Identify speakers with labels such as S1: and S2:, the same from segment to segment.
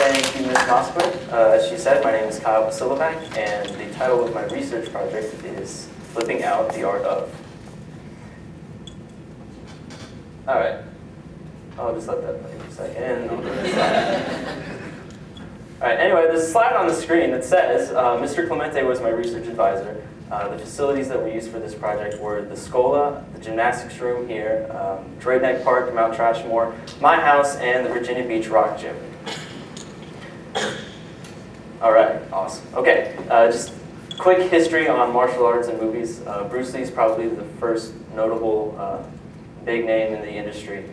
S1: Thank you, Ms. Moskowitz. As she said, my name is kYLES, and the title of my research project is Flipping Out the Art of. All right, I'll just let that play for a second. I'll go to the slide. All right, anyway, there's a slide on the screen that says, Mr. Clemente was my research advisor. The facilities that were used for this project were the Scola, the gymnastics room here, Drayneck Park, Mount Trashmore, my house, and the Virginia Beach Rock Gym. All right, awesome. Okay, just quick history on martial arts and movies. Bruce Lee is probably the first notable big name in the industry.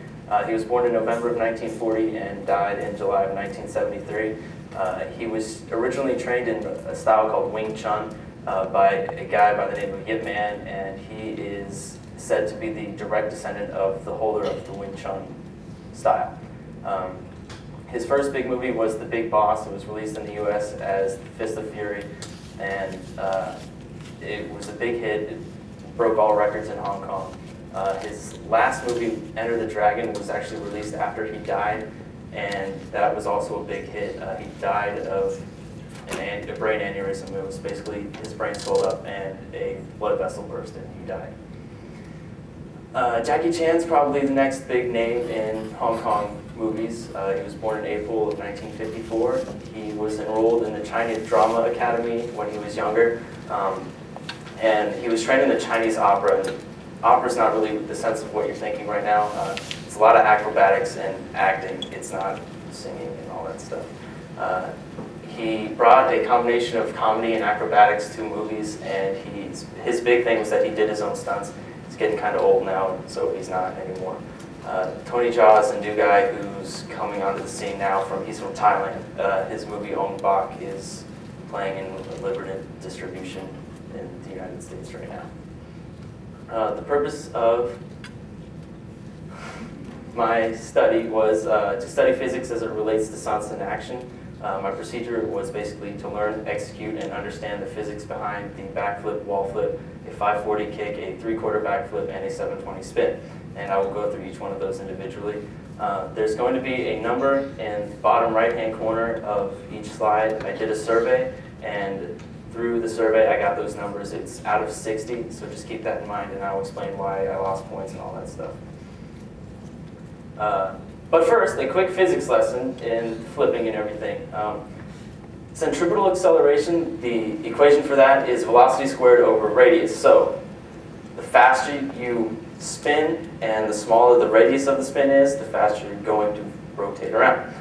S1: He was born in November of 1940 and died in July of 1973. He was originally trained in a style called Wing Chun by a guy by the name of Yip Man, and he is said to be the direct descendant of the holder of the Wing Chun style. His first big movie was The Big Boss. It was released in the US as Fist of Fury, and it was a big hit. It broke all records in Hong Kong. His last movie, Enter the Dragon, was actually released after he died, and that was also a big hit. He died of a brain aneurysm. It was basically his brain swelled up and a blood vessel burst and he died. Jackie Chan's probably the next big name in Hong Kong movies. He was born in April of 1954. He was enrolled in the Chinese Drama Academy when he was younger, and he was trained in the Chinese opera. Opera's not really the sense of what you're thinking right now. It's a lot of acrobatics and acting. It's not singing and all that stuff. He brought a combination of comedy and acrobatics to movies, and his big thing was that he did his own stunts. He's getting kind of old now, so he's not anymore. Tony Jaa is a new guy who's coming onto the scene now. He's from Thailand. His movie Ong Bak is playing in limited distribution in the United States right now. The purpose of my study was to study physics as it relates to stunts in action. My procedure was basically to learn, execute, and understand the physics behind the backflip, wall flip, a 540 kick, a 3/4 backflip, and a 720 spin. And I will go through each one of those individually. There's going to be a number in the bottom right-hand corner of each slide. I did a survey, and through the survey I got those numbers. It's out of 60, so just keep that in mind, and I'll explain why I lost points and all that stuff. But first, a quick physics lesson in flipping and everything. Centripetal acceleration, the equation for that is velocity squared over radius. So the faster you spin and the smaller the radius of the spin is, the faster you're going to rotate around.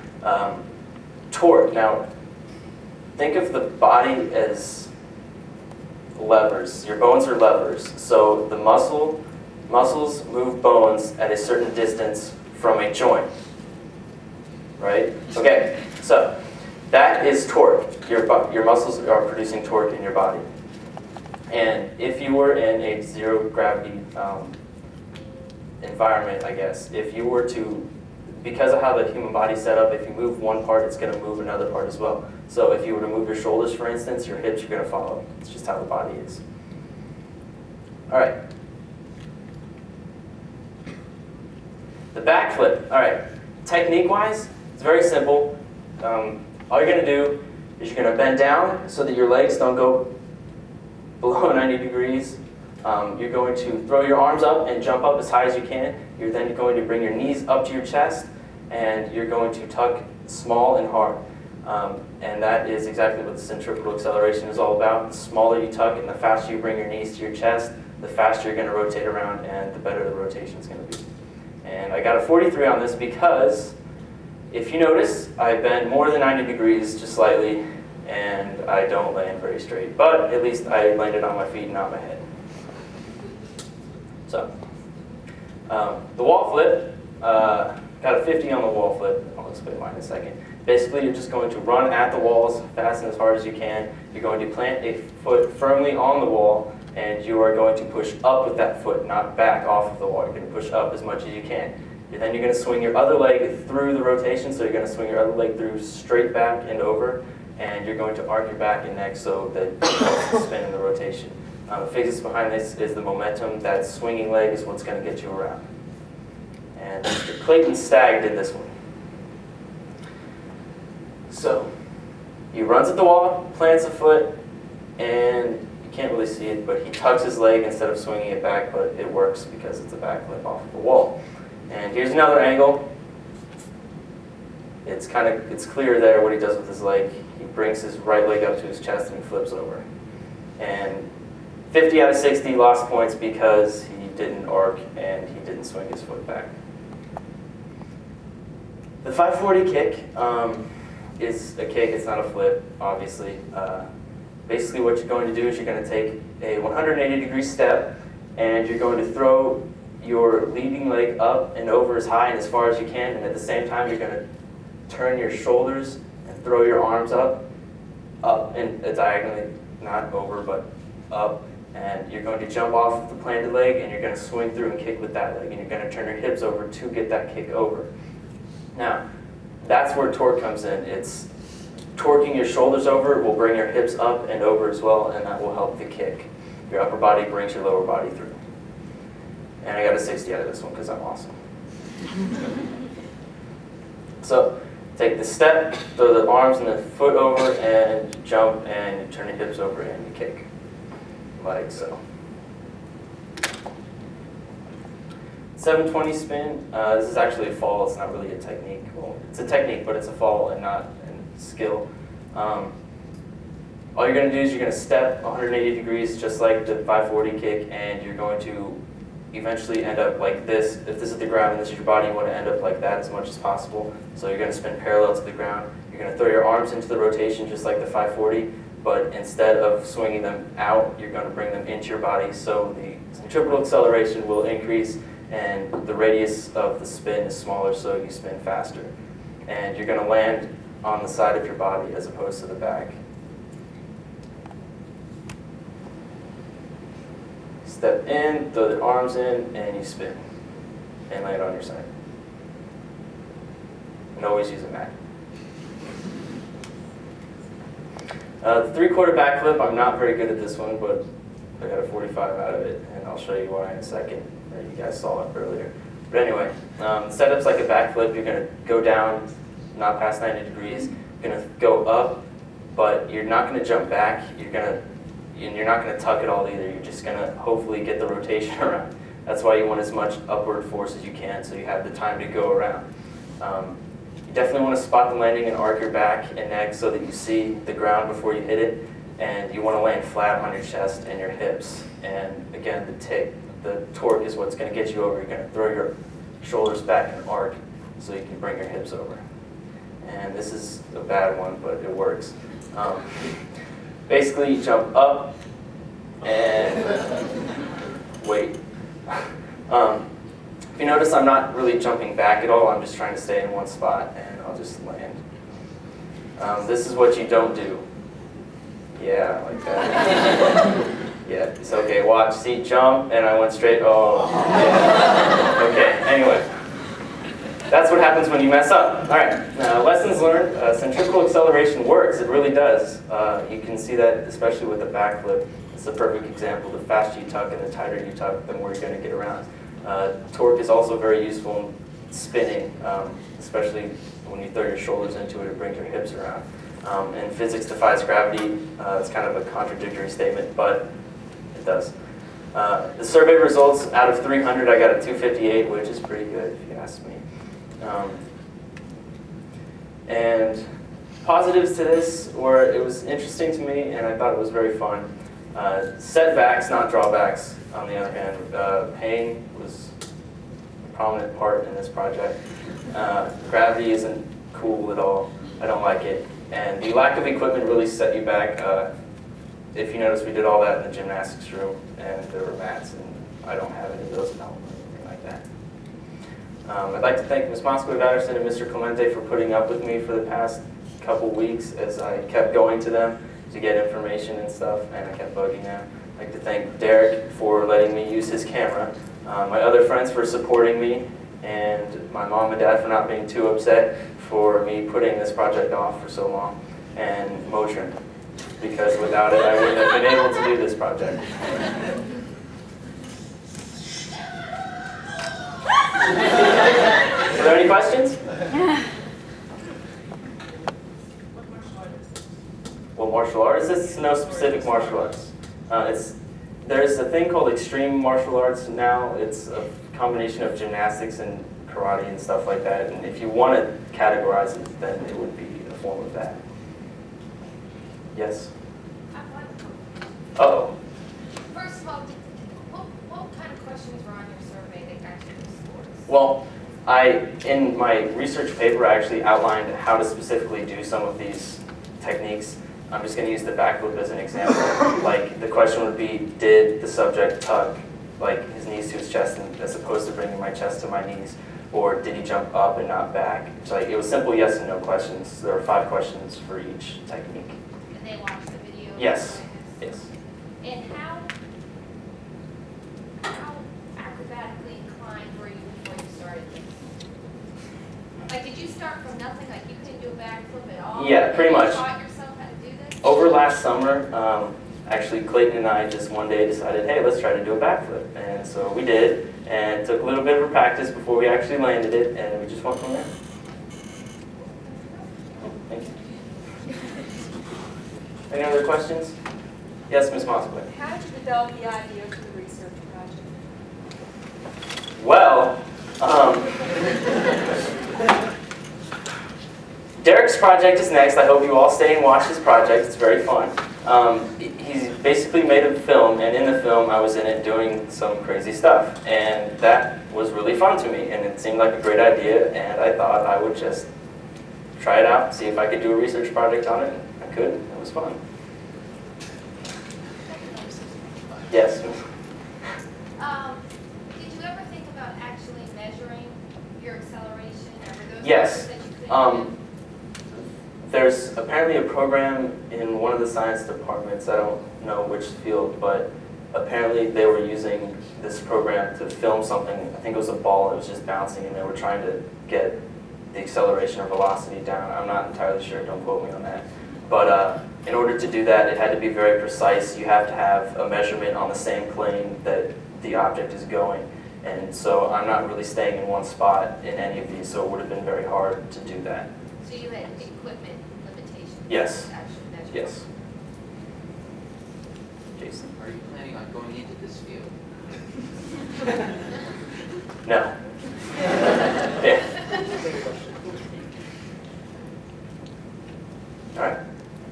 S1: Torque. Now, think of the body as levers. Your bones are levers. So the muscles move bones at a certain distance from a joint, right? Okay, so that is torque. Your muscles are producing torque in your body. And if you were in a zero gravity environment, I guess, if you were to, because of how the human body's set up, if you move one part, it's going to move another part as well. So if you were to move your shoulders, for instance, your hips are going to follow. It's just how the body is. All right. The backflip. All right. Technique-wise, it's very simple. All you're going to do is you're going to bend down so that your legs don't go below 90 degrees. You're going to throw your arms up and jump up as high as you can. You're then going to bring your knees up to your chest, and you're going to tuck small and hard. And that is exactly what the centripetal acceleration is all about. The smaller you tuck and the faster you bring your knees to your chest, the faster you're going to rotate around and the better the rotation is going to be. And I got a 43 on this because, if you notice, I bend more than 90 degrees just slightly, and I don't land very straight. But at least I landed on my feet, not my head. So, the wall flip, got a 50 on the wall flip. I'll explain why in a second. Basically, you're just going to run at the walls fast and as hard as you can. You're going to plant a foot firmly on the wall, and you are going to push up with that foot, not back off of the wall. You're going to push up as much as you can. Then you're going to swing your other leg through the rotation, so you're going to swing your other leg through straight back and over, and you're going to arc your back and neck so that you spin in the rotation. The physics behind this is the momentum. That swinging leg is what's going to get you around. And Mr. Clayton Stagg did this one. So he runs at the wall, plants a foot, and you can't really see it, but he tucks his leg instead of swinging it back, but it works because it's a backflip off of the wall. And here's another angle. It's clear there what he does with his leg. He brings his right leg up to his chest and he flips over. And 50 out of 60 lost points because he didn't arc and he didn't swing his foot back. The 540 kick is a kick, it's not a flip, obviously. Basically what you're going to do is you're going to take a 180-degree step and you're going to throw your leading leg up and over as high and as far as you can, and at the same time you're going to turn your shoulders and throw your arms up and diagonally, not over, but up. And you're going to jump off the planted leg and you're going to swing through and kick with that leg, and you're going to turn your hips over to get that kick over. Now, that's where torque comes in. It's torquing your shoulders over will bring your hips up and over as well, and that will help the kick. Your upper body brings your lower body through. And I got a 60 out of this one because I'm awesome. So, take the step, throw the arms and the foot over, and jump, and you turn your hips over and you kick. Like so. 720 spin. This is actually a fall. It's not really a technique. Well, it's a technique, but it's a fall and not a skill. All you're going to do is you're going to step 180 degrees, just like the 540 kick, and you're going to eventually end up like this. If this is the ground and this is your body, you want to end up like that as much as possible. So you're going to spin parallel to the ground. You're going to throw your arms into the rotation just like the 540, but instead of swinging them out, you're going to bring them into your body, so the centripetal acceleration will increase and the radius of the spin is smaller, so you spin faster. And you're going to land on the side of your body as opposed to the back. Step in, throw the arms in, and you spin. And land on your side. And always use a mat. The 3/4 backflip, I'm not very good at this one, but I got a 45 out of it, and I'll show you why in a second. You guys saw it earlier. But anyway, setup's like a backflip. You're going to go down, not past 90 degrees. You're going to go up, but you're not going to jump back. You're not going to tuck it all either. You're just going to hopefully get the rotation around. That's why you want as much upward force as you can, so you have the time to go around. You definitely want to spot the landing and arc your back and neck so that you see the ground before you hit it. And you want to land flat on your chest and your hips. And again, the torque is what's going to get you over. You're going to throw your shoulders back and arc so you can bring your hips over. And this is a bad one, but it works. Basically, you jump up and wait. If you notice, I'm not really jumping back at all. I'm just trying to stay in one spot, and I'll just land. This is what you don't do. Yeah, like that. Yeah, it's okay. Watch, see, jump, and I went straight. Oh, yeah. Okay, anyway. That's what happens when you mess up. All right, lessons learned. Centripetal acceleration works. It really does. You can see that especially with the backflip. It's a perfect example. The faster you tuck and the tighter you tuck, the more you're going to get around. Torque is also very useful in spinning, especially when you throw your shoulders into it, it brings your hips around. And physics defies gravity. It's kind of a contradictory statement, but it does. The survey results, out of 300, I got a 258, which is pretty good if you ask me. And positives to this were, it was interesting to me, and I thought it was very fun. Setbacks, not drawbacks, on the other hand. Pain was a prominent part in this project. Gravity isn't cool at all. I don't like it. And the lack of equipment really set you back. If you notice, we did all that in the gymnastics room, and there were mats, and I don't have any of those at home or anything like that. I'd like to thank Ms. Moskowitz-Anderson and Mr. Clemente for putting up with me for the past couple weeks as I kept going to them to get information and stuff, and I kept bugging them. I'd like to thank Derek for letting me use his camera, my other friends for supporting me, and my mom and dad for not being too upset for me putting this project off for so long, and Motrin, because without it I wouldn't have been able to do this project. Are there any questions? martial arts. It's no specific martial arts. There's a thing called extreme martial arts now. It's a combination of gymnastics and karate and stuff like that. And if you want to categorize it, then it would be a form of that. Yes? Uh-oh.
S2: First of all, what kind of questions were on your survey that got you the scores?
S1: Well, in my research paper, I actually outlined how to specifically do some of these techniques. I'm just going to use the backflip as an example. Like, the question would be, did the subject tuck like his knees to his chest as opposed to bringing my chest to my knees? Or did he jump up and not back? So like, it was simple yes and no questions. There were 5 questions for each technique.
S2: And they watched the video?
S1: Yes. Yes.
S2: And how acrobatically inclined were you before you started this? Like, did you start from nothing? Like, you couldn't do a backflip at all?
S1: Yeah, pretty much.
S2: You taught yourself how to do this?
S1: Over last summer, actually Clayton and I just one day decided, hey, let's try to do a backflip. And so we did, and it took a little bit of a practice before we actually landed it, and we just went from there. Thank you. Any other questions? Yes, Ms. Moskowitz.
S3: How did you develop the idea for the research project?
S1: Well, Derek's project is next. I hope you all stay and watch his project. It's very fun. He's basically made a film, and in the film I was in it doing some crazy stuff. And that was really fun to me, and it seemed like a great idea, and I thought I would just try it out, see if I could do a research project on it. I could. It was fun. Yes?
S2: Did you ever think about actually measuring your acceleration? Or were those
S1: Yes.
S2: things that you couldn't do?
S1: There's apparently a program in one of the science departments, I don't know which field, but apparently they were using this program to film something. I think it was a ball that was just bouncing, and they were trying to get the acceleration or velocity down. I'm not entirely sure, don't quote me on that. But in order to do that, it had to be very precise. You have to have a measurement on the same plane that the object is going. And so I'm not really staying in one spot in any of these, so it would have been very hard to do that.
S2: So you had equipment limitations?
S1: Yes.
S2: to actually measure?
S1: Yes. Jason?
S4: Are you planning on going into this field?
S1: No. Yeah. All right.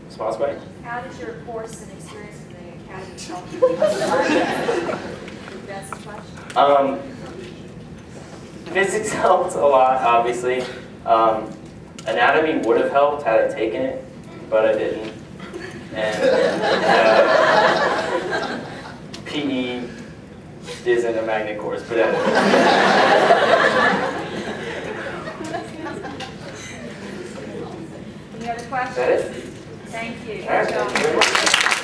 S1: Small way.
S3: How did your course and experience in the academy help you? That's the question.
S1: Physics helped a lot, obviously. Anatomy would have helped had I taken it, but I didn't. And PE isn't a magnet course, but
S3: Any other questions?
S1: that is.
S3: Thank you.
S1: All right,
S3: Good job.
S1: thank you very much.